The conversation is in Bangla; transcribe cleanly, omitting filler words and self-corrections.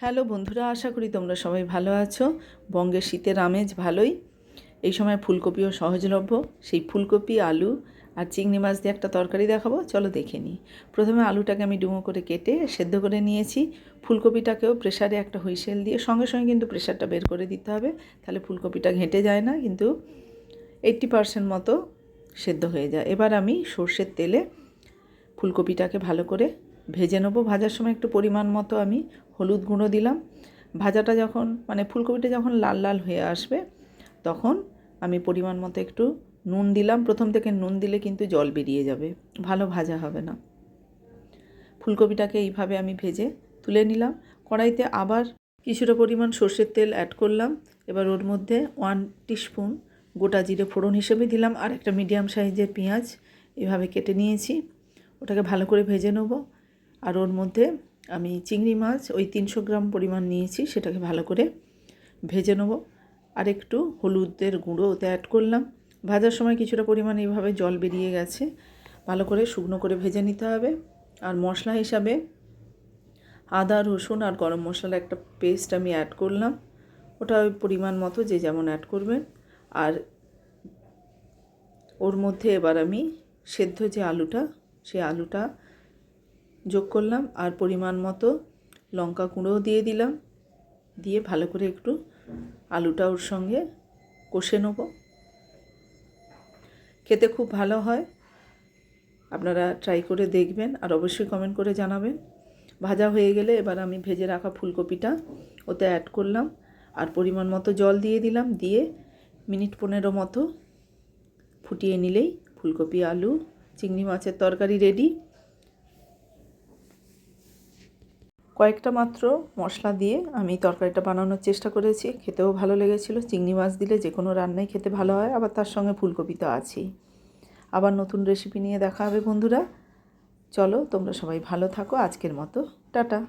হ্যালো বন্ধুরা, আশা করি তোমরা সবাই ভালো আছো। বঙ্গের শীতের আমেজ ভালোই। এই সময় ফুলকপিও সহজলভ্য। সেই ফুলকপি, আলু আর চিংড়ি মাছ দিয়ে একটা তরকারি দেখাবো, চলো দেখে নিই। প্রথমে আলুটাকে আমি ডুমো করে কেটে সেদ্ধ করে নিয়েছি। ফুলকপিটাকেও প্রেসারে একটা হুইসেল দিয়ে সঙ্গে সঙ্গে কিন্তু প্রেসারটা বের করে দিতে হবে, তাহলে ফুলকপিটা ঘেঁটে যায় না, কিন্তু 80% মতো সেদ্ধ হয়ে যায়। এবার আমি সর্ষের তেলে ফুলকপিটাকে ভালো করে ভেজে নেবো। ভাজার সময় একটু পরিমাণ মতো আমি হলুদ গুঁড়ো দিলাম। ভাজাটা যখন ফুলকপিটা যখন লাল লাল হয়ে আসবে, তখন আমি পরিমাণ মতো একটু নুন দিলাম। প্রথম থেকে নুন দিলে কিন্তু জল বেরিয়ে যাবে, ভালো ভাজা হবে না। ফুলকপিটাকে এইভাবে আমি ভেজে তুলে নিলাম। কড়াইতে আবার কিছুটা পরিমাণ সর্ষের তেল অ্যাড করলাম। এবার ওর মধ্যে 1 টিস্পুন গোটা জিরে ফোড়ন হিসেবে দিলাম, আর একটা মিডিয়াম সাইজের পেঁয়াজ এভাবে কেটে নিয়েছি। ওটাকে ভালো করে ভেজে নেব। আর ওর মধ্যে আমি চিংড়ি মাছ ওই 300 গ্রাম পরিমাণ নিয়েছি, সেটাকে ভালো করে ভেজে নেব। আর একটু হলুদের গুঁড়ো ওতে অ্যাড করলাম। ভাজার সময় কিছুটা পরিমাণ এইভাবে জল বেরিয়ে গেছে, ভালো করে শুকনো করে ভেজে নিতে হবে। আর মশলা হিসাবে আদা, রসুন আর গরম মশলার একটা পেস্ট আমি অ্যাড করলাম। ওটা ওই পরিমাণ মতো যে যেমন অ্যাড করবেন। আর ওর মধ্যে এবার আমি সেদ্ধ যে আলুটা, সেই আলুটা যোগ করলাম, আর পরিমাণ মতো লঙ্কা গুঁড়োও দিয়ে দিলাম। দিয়ে ভালো করে একটু আলুটা ওর সঙ্গে কষে নেব। খেতে খুব ভালো হয়, আপনারা ট্রাই করে দেখবেন আর অবশ্যই কমেন্ট করে জানাবেন। ভাজা হয়ে গেলে এবার আমি ভেজে রাখা ফুলকপিটা ওতে অ্যাড করলাম, আর পরিমাণ মতো জল দিয়ে দিলাম। দিয়ে মিনিট 15 মতো ফুটিয়ে নিলেই ফুলকপি, আলু, চিংড়ি মাছের তরকারি রেডি। কয়েকটা মাত্র মশলা দিয়ে আমি তরকারিটা বানানোর চেষ্টা করেছি, খেতেও ভালো লেগেছিল। চিংড়ি মাছ দিলে যে কোনো রান্নাই খেতে ভালো হয়, আবার তার সঙ্গে ফুলকপি তো আছেই। আবার নতুন রেসিপি নিয়ে দেখা হবে বন্ধুরা। চলো, তোমরা সবাই ভালো থাকো। আজকের মতো টাটা।